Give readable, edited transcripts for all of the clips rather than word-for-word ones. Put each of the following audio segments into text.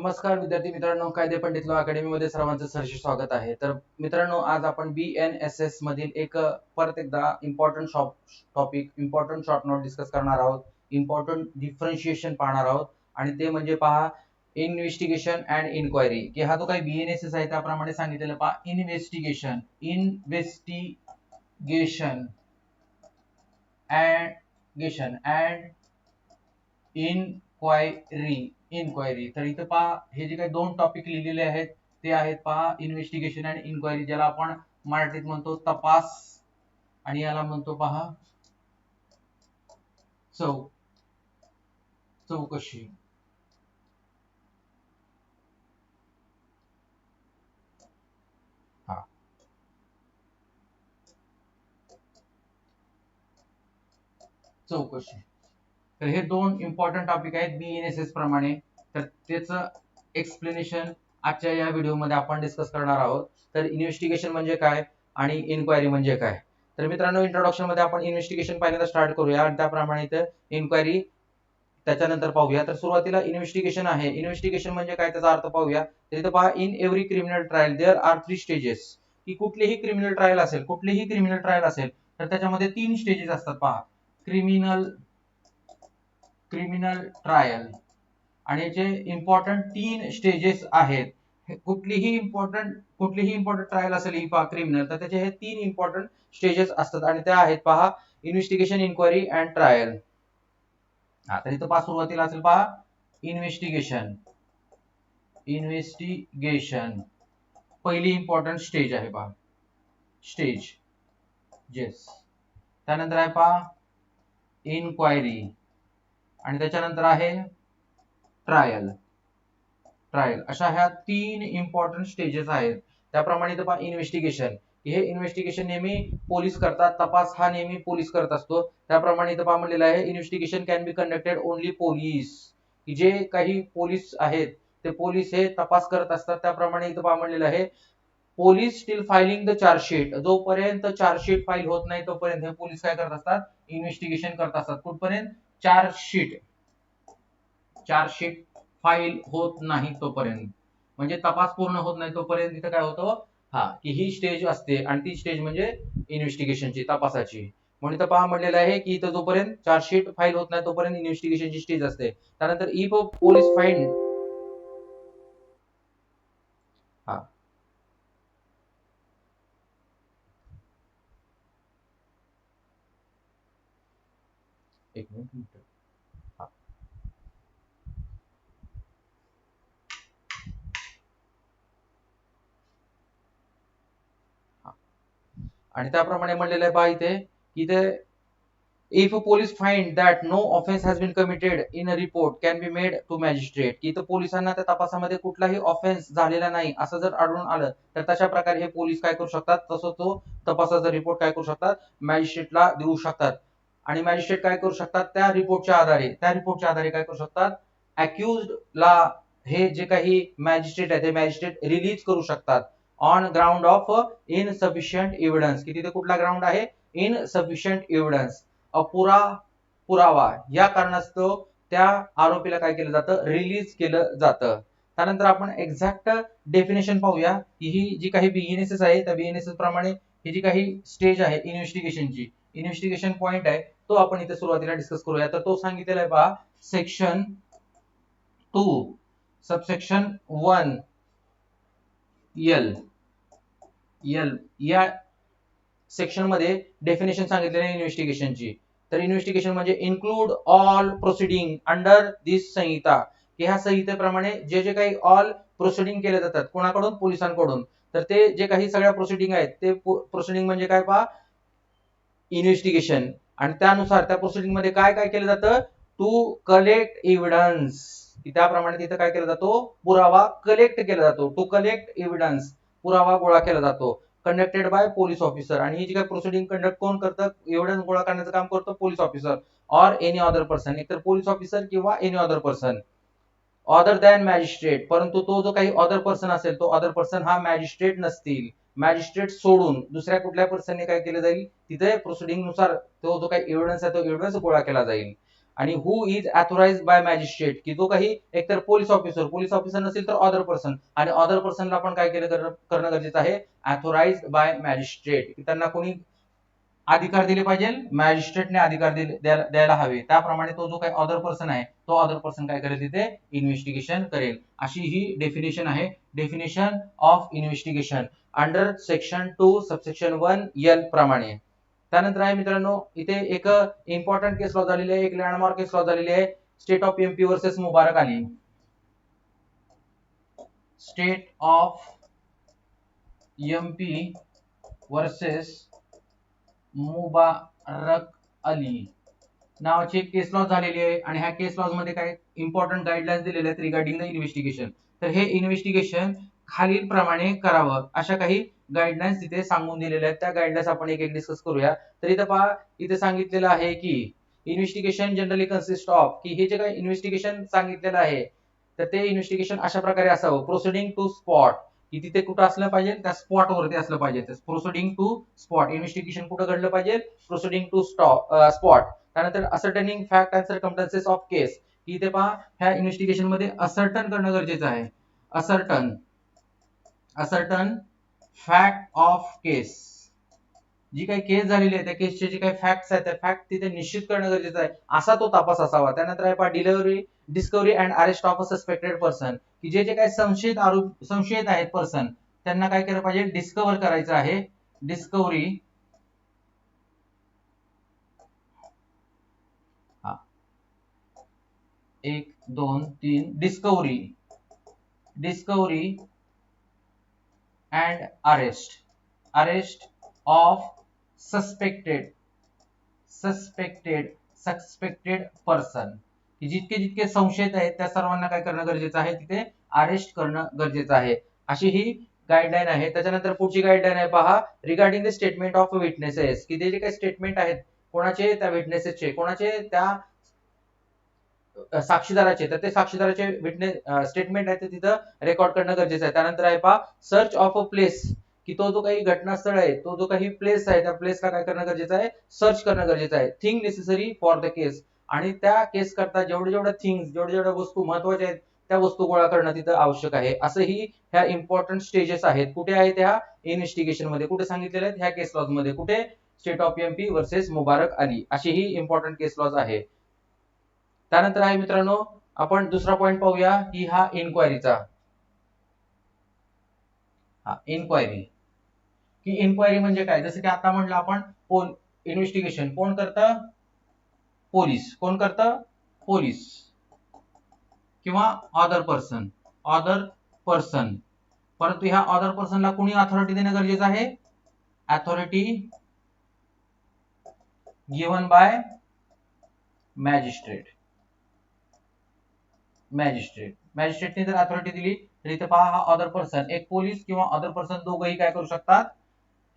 नमस्कार विद्यार्थी मित्रांनो, कायदे पंडित लॉ अकॅडमी मध्ये सर्वांचं सहर्ष स्वागत आहे. तर मित्रांनो, आज आपण BNSS मधील एक परत एकदा इम्पॉर्टंट शॉर्ट नोट डिस्कस करणार आहोत. इम्पॉर्टंट डिफरन्शिएशन पाहणार आहोत आणि ते म्हणजे पहा इन्व्हेस्टिगेशन अँड इन्क्वायरी. की हा जो काही BNSS आहे त्याप्रमाणे सांगितलेलं पहा इन्व्हेस्टिगेशन अँड इन्क्वायरी. तर इथं पहा हे जे काही दोन टॉपिक लिहिलेले आहेत ते आहेत पहा इन्व्हेस्टिगेशन अँड इन्क्वायरी, ज्याला आपण मराठीत म्हणतो तपास आणि याला म्हणतो पहा चौकशी. हा चौकशी. तर हे दोन इम्पॉर्टंट टॉपिक आहेत BNSS प्रमाणे. तर त्याचं एक्सप्लेनेशन आजच्या या व्हिडिओमध्ये आपण डिस्कस करणार आहोत. तर इन्व्हेस्टिगेशन म्हणजे काय आणि इन्क्वायरी म्हणजे काय. तर मित्रांनो, इंट्रोडक्शन मध्ये आपण इन्व्हेस्टिगेशन पहिल्यांदा स्टार्ट करूया आणि त्याप्रमाणे इथं इन्क्वायरी त्याच्यानंतर पाहूया. तर सुरुवातीला इन्व्हेस्टिगेशन आहे. इन्व्हेस्टिगेशन म्हणजे काय त्याचा अर्थ पाहूया. तर इथं पहा in every criminal trial there are 3 stages. की कुठलीही क्रिमिनल ट्रायल असेल तर त्याच्यामध्ये 3 स्टेजेस असतात पहा. क्रिमिनल ट्रायल आणि जे इम्पॉर्टंट 3 स्टेजेस आहेत. कुठलीही इम्पॉर्टंट ट्रायल असेल ही पहा क्रिमिनल, तर त्याचे हे 3 इम्पॉर्टंट स्टेजेस असतात आणि त्या आहेत पहा इन्व्हेस्टिगेशन, इन्क्वायरी अँड ट्रायल. तर इथं पहा सुरुवातीला असेल पहा इन्व्हेस्टिगेशन पहिली इम्पॉर्टंट स्टेज आहे पहा स्टेज. त्यानंतर आहे पहा इन्क्वायरी आणि त्याच्यानंतर आहे ट्रायल. अशा ह्या 3 इम्पॉर्टंट स्टेजेस आहेत. त्याप्रमाणे इथं पहा इन्व्हेस्टिगेशन, हे इन्व्हेस्टिगेशन नेहमी पोलीस करतात. तपास हा नेहमी पोलीस करत असतो. त्याप्रमाणे इथं पहा म्हणलेलं आहे investigation can be conducted only police. जे काही पोलीस आहेत ते पोलीस हे तपास करत असतात. त्याप्रमाणे इथं पहा म्हणलेलं आहे police steel filing the chargesheet. जोपर्यंत चार्जशीट फाईल होत नाही तोपर्यंत हे पोलीस काय करत असतात, इन्व्हेस्टिगेशन करत असतात. कुठपर्यंत? चार्जशीट फाईल होत नाही तोपर्यंत, म्हणजे तपास पूर्ण होत नाही तोपर्यंत इथं काय होतं की ही स्टेज असते आणि ती स्टेज म्हणजे इन्व्हेस्टिगेशनची, तपासाची. म्हणून इथं पहा म्हणलेलं आहे की इथं जोपर्यंत चार्जशीट फाईल होत नाही तोपर्यंत इन्व्हेस्टिगेशनची स्टेज असते. त्यानंतर इफ पोलीस फाइंड एक मिनिट. आणि त्याप्रमाणे म्हणलेलं आहे पहा इथे if a police find that no offense has been committed in a report can be made to magistrate. की इथं पोलिसांना त्या तपासामध्ये कुठलाही ऑफेन्स झालेला नाही असं जर आढळून आलं तर तशा प्रकारे हे पोलीस काय करू शकतात, तसं तो तपासाचा रिपोर्ट काय करू शकतात, मॅजिस्ट्रेटला देऊ शकतात. आणि मॅजिस्ट्रेट काय करू शकतात, त्या रिपोर्टच्या आधारे काय करू शकतात, अक्युज्ड ला हे जे काही मॅजिस्ट्रेट आहे ते मॅजिस्ट्रेट रिलीज करू शकतात on ground of insufficient evidence. की तिथे कुठला ग्राउंड आहे, इनसफिशियंट एव्हिडन्स, अपुरा पुरावा, या कारणास्तव त्या आरोपीला काय केलं जातं, रिलीज केलं जातं. त्यानंतर आपण एक्झॅक्ट डेफिनेशन पाहूया की ही जी काही BNSS आहे त्या BNSS प्रमाणे ही जी काही स्टेज आहे इन्व्हेस्टिगेशनची, इन्व्हेस्टिगेशन पॉइंट आहे तो आपण इथे सुरुवातीला डिस्कस करूया. तर तो सांगितलेला आहे पहा सेक्शन 2 सबसेक्शन 1 या सेक्शन मध्ये डेफिनेशन सांगितलेली आहे इन्व्हेस्टिगेशनची. तर इन्व्हेस्टिगेशन म्हणजे इन्क्लूड ऑल प्रोसिडिंग अंडर दिस संहिता. की ह्या संहितेप्रमाणे जे जे काही ऑल प्रोसिडिंग केले जातात कोणाकडून, पोलिसांकडून. तर ते जे काही सगळ्या प्रोसिडिंग आहेत ते प्रोसिडिंग म्हणजे काय पहा, इन्व्हेस्टिगेशन. आणि त्यानुसार त्या प्रोसिडिंग मध्ये काय काय केलं जातं, टू कलेक्ट एव्हिडन्स. त्याप्रमाणे तिथे काय केला जातो, पुरावा कलेक्ट केला जातो. टू कलेक्ट एव्हिडन्स, पुरावा गोळा केला जातो. Conducted by police officer. आणि ही जी काही प्रोसिडिंग कंडक्ट कोण करतं, एव्हिडन्स गोळा करण्याचं काम करतो police officer or any other person. एकतर पोलीस ऑफिसर किंवा any other person other than magistrate. परंतु तो जो काही अदर पर्सन असेल तो अदर पर्सन हा मॅजिस्ट्रेट नसतील. मॅजिस्ट्रेट सोडून दुसऱ्या कुठल्या पर्सनने काय केलं जाईल, तिथे प्रोसिडिंग नुसार तो जो काही एव्हिडन्स आहे तो एव्हिडन्स गोळा केला जाईल. आणि हु इज ऑथोराइज बाय मॅजिस्ट्रेट, की जो काही एकतर पोलीस ऑफिसर नसेल तर अदर पर्सन, आणि अदर पर्सनला आपण काय करणं गरजेचं आहे, ऑथोराइज्ड बाय मॅजिस्ट्रेट, की त्यांना कोणी अधिकार दिले पाहिजे, मॅजिस्ट्रेटने अधिकार द्यायला हवे. त्याप्रमाणे तो जो काही अदर पर्सन आहे तो अदर पर्सन काय करेल, तिथे इन्व्हेस्टिगेशन करेल. अशी ही डेफिनेशन आहे, definition of investigation under section 2 subsection 1 L प्रमाणे. त्यानंतर आहे मित्रांनो, इथे एक इम्पॉर्टंट केस लॉ झालेली आहे, एक लँडमार्क केस लॉ झालेली आहे, state of MP versus Mubarak Ali. State of MP versus Mubarak Ali नावाची एक केस लॉ झालेली आहे, आणि ह्या केस लॉज मध्ये काय इम्पॉर्टंट गाईडलाईन्स दिलेल्या आहेत रिगार्डिंग द इन्व्हेस्टिगेशन. तर हे इन्व्हेस्टिगेशन खालील प्रमाणे करावं अशा काही गाईडलाईन्स तिथे सांगून दिलेल्या आहेत. त्या गाईडलाईन्स आपण एक एक डिस्कस करूया. तर इथं पहा, इथे सांगितलेलं आहे की इन्व्हेस्टिगेशन जनरली कन्सिस्ट ऑफ, की हे जे काही इन्व्हेस्टिगेशन सांगितलेलं आहे तर ते इन्व्हेस्टिगेशन अशा प्रकारे असावं, प्रोसिडिंग टू स्पॉट, की तिथे कुठं असलं पाहिजे, त्या स्पॉट वरती असलं पाहिजे. प्रोसिडिंग टू स्पॉट, इन्व्हेस्टिगेशन कुठं घडलं पाहिजे, प्रोसिडिंग टू स्पॉट. त्यानंतर ascertaining fact and circumstances of case, की इथे पहा ह्या इन्व्हेस्टिगेशन मध्ये असर्टन करणं गरजेचं आहे. असर्टन फॅक्ट ऑफ केस, जी काही केस झालेली आहे त्या केसचे जे काही फॅक्ट्स आहेत त्या फॅक्ट तिथे निश्चित करणं गरजेचं आहे, असा तो तपास असावा. त्यानंतर आहे पहा discovery and arrest of a suspected person, की जे जे काही संशयित आहेत पर्सन त्यांना काय केलं पाहिजे, डिस्कवर करायचं आहे. डिस्कवरी, हा 1 2 3, discovery and arrest of suspected person, की जितके जितके संशयित आहेत त्या सर्वांना काय करणं गरजेचं आहे, तिथे अरेस्ट करणं गरजेचं आहे. अशी ही गाईडलाईन आहे. त्याच्यानंतर पुढची गाईडलाईन आहे पहा, regarding the statement of witnesses, की ते जे काही स्टेटमेंट आहेत कोणाचे, त्या विटनेसेसचे, कोणाचे, त्या साक्षीदाराचे, तर ते साक्षीदाराचे विटनेस स्टेटमेंट आहे ते तिथं रेकॉर्ड करणं गरजेचं आहे. त्यानंतर आहे पहा सर्च ऑफ अ प्लेस, की तो जो काही घटनास्थळ आहे, तो जो काही प्लेस आहे, त्या प्लेसला काय करणं गरजेचं आहे, सर्च करणं गरजेचं आहे. थिंग नेसेसरी फॉर द केस, आणि त्या केस करता जेवढ्या थिंग्स, जेवढ्या वस्तू महत्वाच्या आहेत त्या वस्तू गोळा करणं तिथं आवश्यक आहे. असंही ह्या इम्पॉर्टंट स्टेजेस आहेत. कुठे आहेत ह्या इन्व्हेस्टिगेशन मध्ये, कुठे सांगितलेले आहेत, ह्या केस लॉज मध्ये. कुठे, state of MP versus Mubarak Ali, अशी ही इम्पॉर्टंट केस लॉज आहे. त्यानंतर आहे मित्रांनो, आपण दुसरा पॉइंट पाहूया, की हा इन्क्वायरीचा. इन्क्वायरी, की इन्क्वायरी म्हणजे काय, जसं की आता म्हटलं आपण इन्व्हेस्टिगेशन कोण करतं, पोलीस. कोण करतं, पोलीस किंवा अदर पर्सन, परंतु ह्या अदर पर्सनला कोणी अथॉरिटी देणं गरजेचं आहे, अथॉरिटी गिव्हन बाय मॅजिस्ट्रेटने जर अथॉरिटी दिली तर इथे पहा हा अदर पर्सन, एक पोलीस किंवा अदर पर्सन दोघंही काय करू शकतात,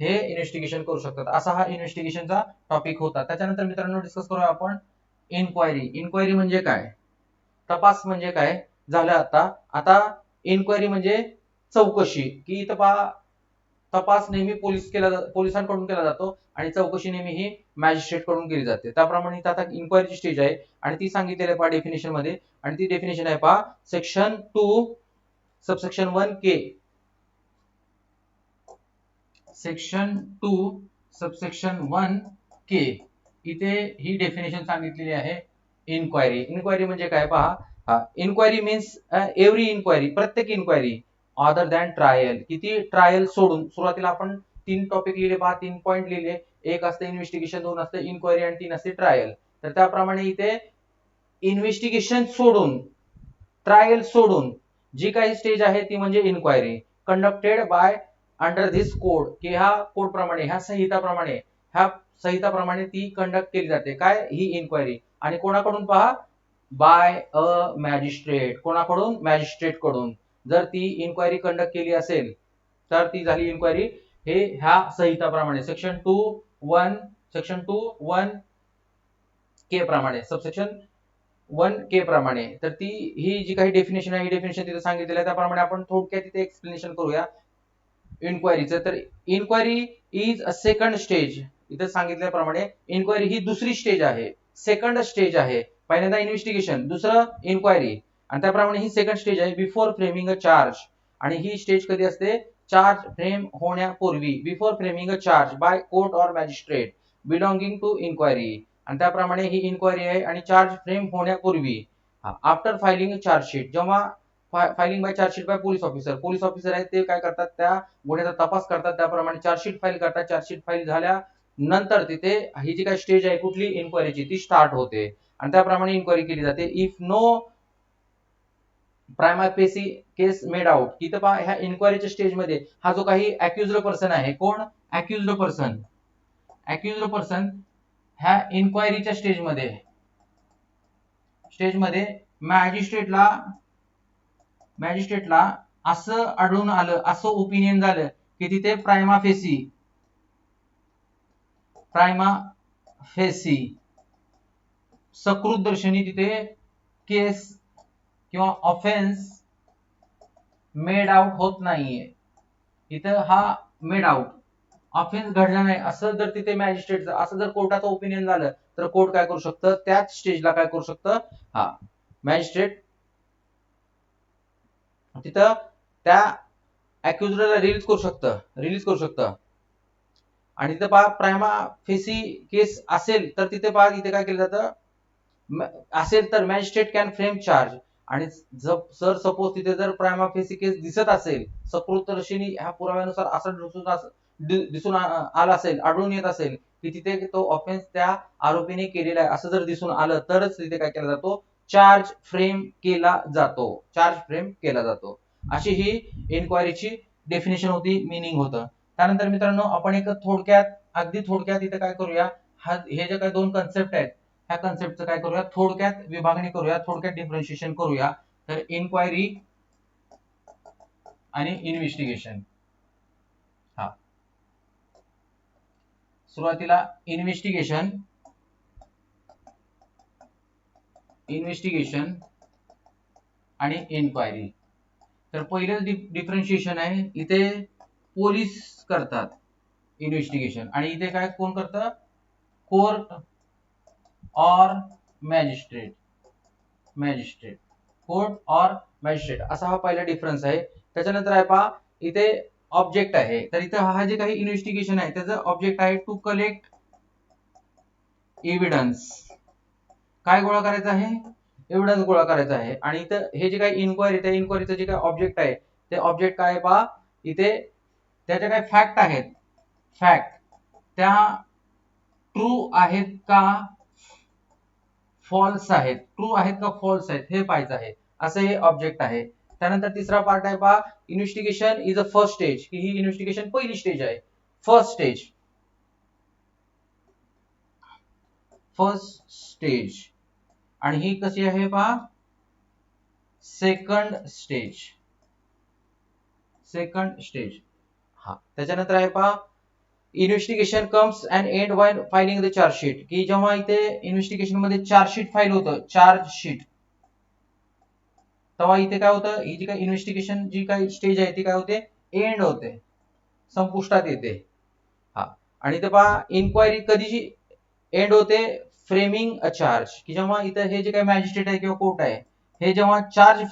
हे इन्व्हेस्टिगेशन करू शकतात. असा हा इन्व्हेस्टिगेशनचा टॉपिक होता. त्याच्यानंतर मित्रांनो डिस्कस करूया आपण इन्क्वायरी म्हणजे काय, तपास म्हणजे काय झालं. आता इन्क्वायरी म्हणजे चौकशी, की इथं पहा तपास नेहमी पोलिसांकडून केला जातो आणि चौकशी नेहमी ही मॅजिस्ट्रेट कडून केली जाते. त्याप्रमाणे इथं आता इन्क्वायरीची स्टेज आहे आणि ती सांगितलेली आहे पहा डेफिनेशन मध्ये, आणि ती डेफिनेशन आहे पहा सेक्शन 2 सबसेक्शन 1 के, सेक्शन 2 सबसेक्शन 1 के, इथे ही डेफिनेशन सांगितलेली आहे इन्क्वायरी म्हणजे काय पहा, इन्क्वायरी मीन्स एव्हरी इन्क्वायरी, प्रत्येक इन्क्वायरी अदर दॅन ट्रायल, किती ट्रायल सोडून. सुरुवातीला आपण 3 टॉपिक लिहिले पहा, 3 पॉइंट लिहिले, एक असते इन्व्हेस्टिगेशन, 2 असते इन्क्वायरी आणि 3 असते ट्रायल. तर त्याप्रमाणे इथे इन्व्हेस्टिगेशन सोडून, ट्रायल सोडून जी काही स्टेज आहे ती म्हणजे inquiry, conducted by under this code, की ह्या कोड प्रमाणे, ह्या संहिताप्रमाणे ती कंडक्ट केली जाते. काय, ही इन्क्वायरी, आणि कोणाकडून पहा, बाय अ मॅजिस्ट्रेट, कोणाकडून, मॅजिस्ट्रेट कडून. जर ती इन्क्वायरी कंडक्ट केली असेल तर ती झाली इन्क्वायरी, हे ह्या संहिताप्रमाणे सेक्शन 2 1 के प्रमाणे, सबसेक्शन 1 के प्रमाणे. तर ती ही जी काही डेफिनेशन आहे, ही डेफिनेशन तिथे सांगितलेलं आहे. त्याप्रमाणे आपण थोडक्यात तिथे एक्सप्लेनेशन करूया इन्क्वायरीचं. तर inquiry is a second stage, इथे सांगितल्याप्रमाणे इन्क्वायरी ही दुसरी स्टेज आहे, सेकंड स्टेज आहे पहिल्यांदा इन्व्हेस्टिगेशन, दुसरं इन्क्वायरी, आणि त्याप्रमाणे ही सेकंड स्टेज आहे बिफोर फ्रेमिंग अ चार्ज. आणि ही स्टेज कधी असते? चार्ज फ्रेम होण्यापूर्वी, before framing a charge by court or magistrate belonging to inquiry. आणि त्याप्रमाणे ही इन्क्वायरी आहे आणि चार्ज फ्रेम होण्यापूर्वी. आफ्टर फायलिंग चार्जशीट, जेव्हा filing by chargesheet by police officer आहेत ते काय करतात? त्या गुन्ह्याचा तपास करतात, त्याप्रमाणे चार्जशीट फाईल करतात. चार्जशीट फाईल झाल्या नंतर तिथे ही जी काही स्टेज आहे कुठली? इन्क्वायरीची, ती स्टार्ट होते आणि त्याप्रमाणे इन्क्वायरी केली जाते. If no prima facie case made out, इथं पहा ह्या इन्क्वायरीच्या स्टेजमध्ये हा जो काही अक्युज्ड पर्सन आहे, कोण? Accused person. अक्युज्ड पर्सन ह्या इन्क्वायरीच्या स्टेजमध्ये मॅजिस्ट्रेटला असं आढळून आलं, असं ओपिनियन झालं की तिथे प्रायमा फेसी सकृत दर्शनी तिथे केस किंवा ऑफेन्स मेड आउट होत नाहीये. इथं हा मेड आउट ऑफेन्स घडला नाही असं जर तिथे मॅजिस्ट्रेटचं, असं जर कोर्टाचं ओपिनियन झालं, तर कोर्ट काय करू शकतं? त्याच स्टेजला काय करू शकतं? मॅजिस्ट्रेट तिथं त्या अक्युजरला रिलीज करू शकतं. आणि तिथं पहा प्रायमा फेसी केस असेल तर तिथे पहा इथे काय केलं जातं? असेल तर मॅजिस्ट्रेट कॅन फ्रेम चार्ज. आणि जर सपोज तिथे जर प्रायमा फेसी केस दिसत असेल, सकृतदर्शनी ह्या पुराव्यानुसार असं दिसून आलं असेल, आढळून येत असेल की तिथे तो ऑफेन्स त्या आरोपीने केलेला आहे असं जर दिसून आलं, तरच तिथे काय केला जातो? चार्ज फ्रेम केला जातो. अशी ही इन्क्वायरीची डेफिनेशन होती, मिनिंग होतं. त्यानंतर मित्रांनो आपण एक अगदी थोडक्यात इथे काय करूया? हे जे काही दोन कन्सेप्ट आहेत, ह्या कन्सेप्टचं काय करूया? थोडक्यात विभागणी करूया, थोडक्यात डिफरन्शिएशन करूया. तर इन्क्वायरी आणि इन्व्हेस्टिगेशन. सुरुवातीला इन्व्हेस्टिगेशन आणि इन्क्वायरी. तर पहिलं डिफरन्शिएशन आहे, इथे पोलीस करतात इन्व्हेस्टिगेशन आणि इथे काय कोण करतं? कोर्ट और मॅजिस्ट्रेट. कोर्ट और मॅजिस्ट्रेट असा हा पहिला डिफरन्स आहे. त्याच्यानंतर आहे पहा इथे ऑब्जेक्ट आहे. तर इथे हा जे काही इन्व्हेस्टिगेशन आहे त्याचं ऑब्जेक्ट आहे टू कलेक्ट एव्हिडन्स. काय गोळा करायचं आहे? एव्हिडन्स गोळा करायचा आहे. आणि इथं हे जे काही इन्क्वायरी, त्या इन्क्वायरीचं जे काही ऑब्जेक्ट आहे, ते ऑब्जेक्ट काय आहे पहा इथे? त्याच्या काही फॅक्ट त्या ट्रू आहेत का फॉल्स आहेत, हे पाहायचं आहे. असं हे ऑब्जेक्ट आहे. त्यानंतर तिसरा पार्ट आहे पहा, investigation is a first stage, की ही इन्व्हेस्टिगेशन पहिली स्टेज आहे. First stage. आणि ही कशी आहे पहा? Second stage. त्याच्यानंतर आहे पहा investigation comes and end while filing the chargesheet, की जेव्हा इथे इन्व्हेस्टिगेशन मध्ये चार्जशीट फाईल होतं, तेव्हा इथे काय होतं? ही जी काही इन्व्हेस्टिगेशन जी काही स्टेज आहे ती काय होते? एंड होते, संपुष्टात येते. आणि इथे पहा इन्क्वायरी कधीची एंड होते? फ्रेमिंग अ चार्ज, की जेव्हा इथं हे जे काही मॅजिस्ट्रेट आहे किंवा कोर्ट आहे, हे जेव्हा चार्ज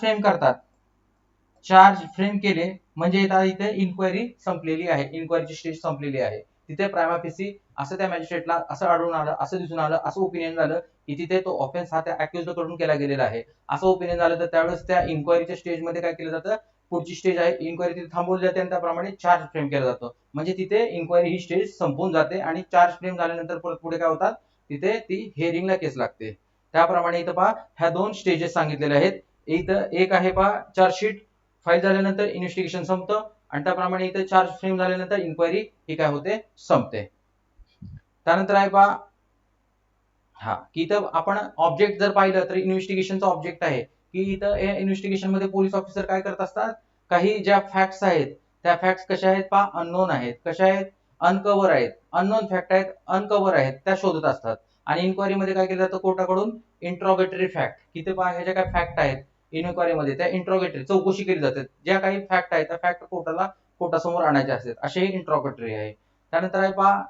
फ्रेम केले म्हणजे इथे इन्क्वायरी संपलेली आहे, इन्क्वायरीची स्टेज संपलेली आहे. तिथे प्रायमा फेसी असं त्या मॅजिस्ट्रेटला असं आढळून आलं, असं दिसून आलं, असं ओपिनियन झालं की तिथे तो ऑफेन्स हा त्या अक्युज्ड कडून केला गेलेला आहे, असं ओपिनियन झालं, तर त्यावेळेस त्या इन्क्वायरीच्या स्टेजमध्ये काय केलं जातं? पुढची स्टेज आहे इन्क्वायरी तिथे थांबवली जाते आणि त्याप्रमाणे चार्ज फ्रेम केला जातो. म्हणजे तिथे इन्क्वायरी ही स्टेज संपून जाते आणि चार्ज फ्रेम झाल्यानंतर परत पुढे काय होतात? तिथे ती हिअरिंगला केस लागते. त्याप्रमाणे इथं पहा ह्या दोन स्टेजेस सांगितलेल्या आहेत. इथं एक आहे पहा चार्जशीट फाईल झाल्यानंतर इन्व्हेस्टिगेशन संपतं आणि त्याप्रमाणे इथे चार्ज फ्रेम झाल्यानंतर इन्क्वायरी ही काय होते? संपते. त्यानंतर आहे पहा की इथं आपण ऑब्जेक्ट जर पाहिलं तर इन्व्हेस्टिगेशनचा ऑब्जेक्ट आहे की इथं या इन्व्हेस्टिगेशन मध्ये पोलीस ऑफिसर काय करत असतात? काही ज्या फॅक्ट्स आहेत त्या फॅक्ट्स कशा आहेत पहा? अननोन आहेत. कशा आहेत? अनकव्हर आहेत. अननोन फॅक्ट आहेत, अनकव्हर आहेत, त्या शोधत असतात. आणि इन्क्वायरी मध्ये काय केलं जातं कोर्टाकडून? इंट्रोगेटरी फॅक्ट. इथे पहा ह्या ज्या काही फॅक्ट आहेत इन्क्वायरी मध्ये त्या इंट्रोगेटरी चौकशी केली जाते. ज्या काही फॅक्ट आहेत त्या फॅक्ट कोर्टासमोर आणायचे असतात, असे इंट्रोगेटरी आहे. त्यानंतर आहे पहा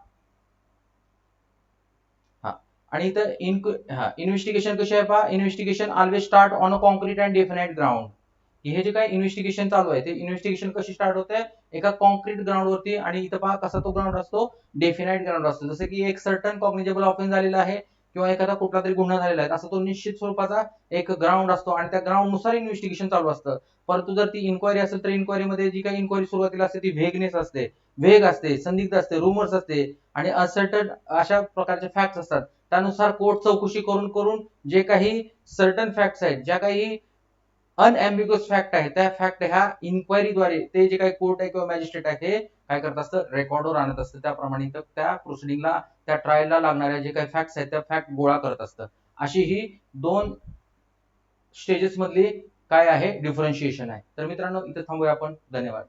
आणि इथं इन्व्हेस्टिगेशन कशी आहे पहा, investigation always start on a concrete and definite ground. हे जे काही इन्व्हेस्टिगेशन चालू आहे ते इन्व्हेस्टिगेशन कशी स्टार्ट होते, एका कॉन्क्रीट ग्राउंड वरती. आणि इथं पहा कसा तो ग्राउंड असतो, डेफिनाइट ग्राउंड असतो. जसं की एक सर्टन कॉग्निजेबल ऑफेन्स झालेला आहे किंवा एखादा कुठला तरी गुन्हा झालेला आहे, असं तो निश्चित स्वरूपाचा एक ग्राउंड असतो आणि त्या ग्राउंड नुसार इन्व्हेस्टिगेशन चालू असतं. परंतु जर ती इन्क्वायरी असेल तर इन्क्वायरीमध्ये जी काही इन्क्वायरी सुरुवातीला असते ती वेग असते, संदिग्ध असते, रुमर्स असते आणि असर्टन अशा प्रकारचे फॅक्ट्स असतात. त्यानुसार कोर्ट चौकशी करून करून जे काही सर्टन फॅक्ट्स आहेत, ज्या काही अनएम्बिग्युअस फॅक्ट आहे, त्या फॅक्ट ह्या इन्क्वायरीद्वारे ते जे काही कोर्ट आहे किंवा मॅजिस्ट्रेट आहे ते काय करत असतं, रेकॉर्डवर आणत असतं. त्याप्रमाणे त्या प्रोसिडिंगला, त्या ट्रायलला लागणाऱ्या जे काही फॅक्ट्स आहेत त्या फॅक्ट गोळा करत असतं. अशी ही 2 स्टेजेस मधली काय आहे, डिफरन्शिएशन आहे. तर मित्रांनो इथे थांबूया आपण. धन्यवाद.